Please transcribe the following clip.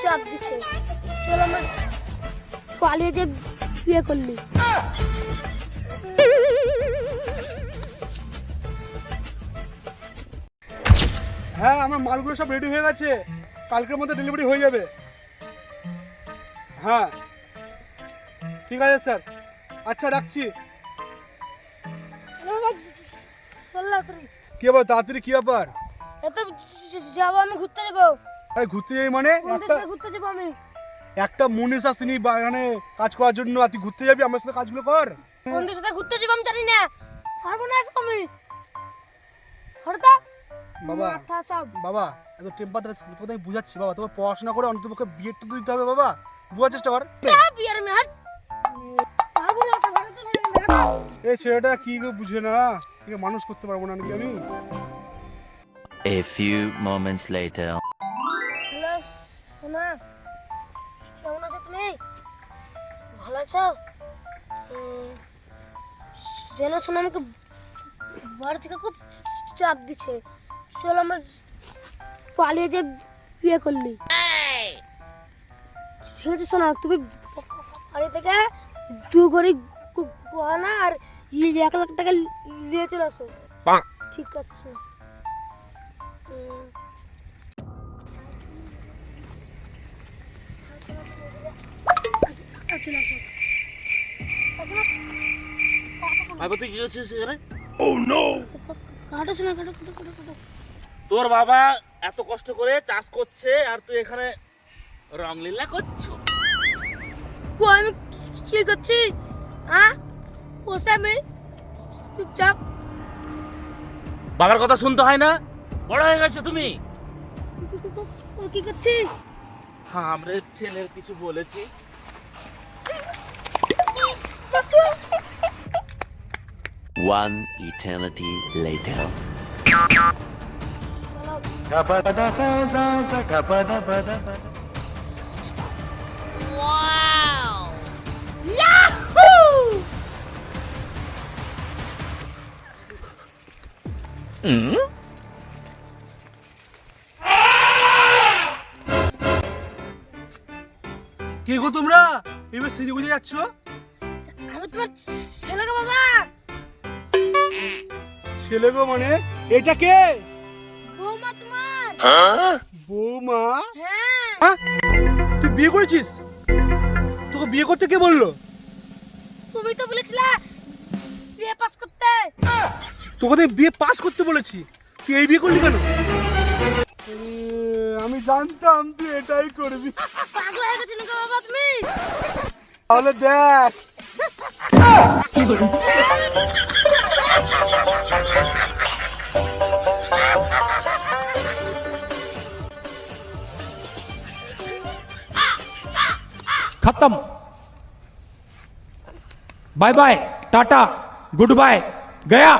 চাপ দিচ্ছে, চল আমরা পালিয়ে যে বিয়ে করলি। হ্যাঁ, আমার মালগুলো সব রেডি হয়ে গেছে, কালকের মধ্যে ডেলিভারি হয়ে যাবে। হ্যাঁ ঠিক আছে স্যার, আচ্ছা রাখছি। কি ব্যাপার, তাড়াতাড়ি কি ব্যাপার? যাবো, আমি ঘুরতে যাবো। আরে ঘুরতে যাবি মানে? ঘুরতে যাবো আমি। একটা মুনিশ আসেনি বাগানে কাজ করার জন্য, আর তুই ঘুরতে যাবি? আমার সাথে কাজগুলো কর। বন্ধুর সাথে ঘুরতে যাবো আমি জানি না, পারবো না আমি। হরদা বাবা বাবা এত টেম্পার তোকে আমি বুঝাচ্ছি বাবা, তোকে পড়াশোনা করে অন্ততপক্ষে বিয়েটা তো দিতে হবে বাবা, বোঝার চেষ্টা কর। বিয়ের মেয়ে পারবো না, এই ছেলেটা কি বুঝে না, একে মানুষ করতে পারবো না নাকি আমি? A few moments later. Hello সোনা, কেমন আছো তুমি? ভালো আছো? যেন সোনা আমাকে বাড়ি থেকে খুব চাপ দিচ্ছে, চল আমরা পালিয়ে যে বিয়ে করলি। ঠিক আছে সোনা, তুমি বাড়ি থেকে 2 গড়ি গয়না আর 1 লাখ টাকা নিয়ে চলে আসো। ঠিক আছে সোনা। তুই কি করছিস এখানে? কাটো সোনা, কাটো কাটো কাটো কাটো। তোর বাবা এত কষ্ট করে চাষ করছে আর তুই এখানে রংলীলা করছো? আমি কি করছি? হ্যাঁ বসে আমি চুপচাপ। বাবার কথা শুনতে হয় না? বড় হয়ে গেছো তুমি। ও কি করছিস? হ্যাঁ, আমরা ছেলের কিছু বলেছি। One eternity later. কে গো তোমরা, এবার সেজে গুজে যাচ্ছ? আমি তোমার ছেলে গো বাবা। ছেলে গো মানে? এটা কে? বৌমা তোমার। বৌমা? হ্যাঁ। তুই বিয়ে করেছিস? তোকে বিয়ে করতে কে বললো? তুমি তো বলেছিলে বিয়ে পাস করতে। তোকে তো বিয়ে পাস করতে বলেছি, তুই এই বিয়ে করলি কেন? আমি জানতাম তুই এটাই করবি। পাগল হয়ে গেছিস নাকি বাবা তুমি? তাহলে দেখ। खत्म। Bye bye, tata, goodbye, गया।